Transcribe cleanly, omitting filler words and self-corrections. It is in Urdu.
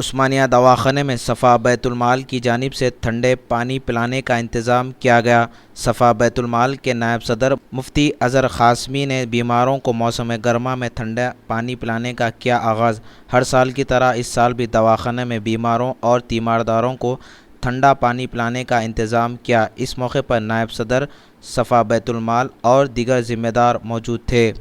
عثمانیہ دواخانے میں صفا بیت المال کی جانب سے ٹھنڈے پانی پلانے کا انتظام کیا گیا۔ صفا بیت المال کے نائب صدر مفتی اظہر قاسمی نے بیماروں کو موسم گرما میں ٹھنڈا پانی پلانے کا کیا آغاز۔ ہر سال کی طرح اس سال بھی دواخانے میں بیماروں اور تیمارداروں کو ٹھنڈا پانی پلانے کا انتظام کیا۔ اس موقع پر نائب صدر صفا بیت المال اور دیگر ذمہ دار موجود تھے۔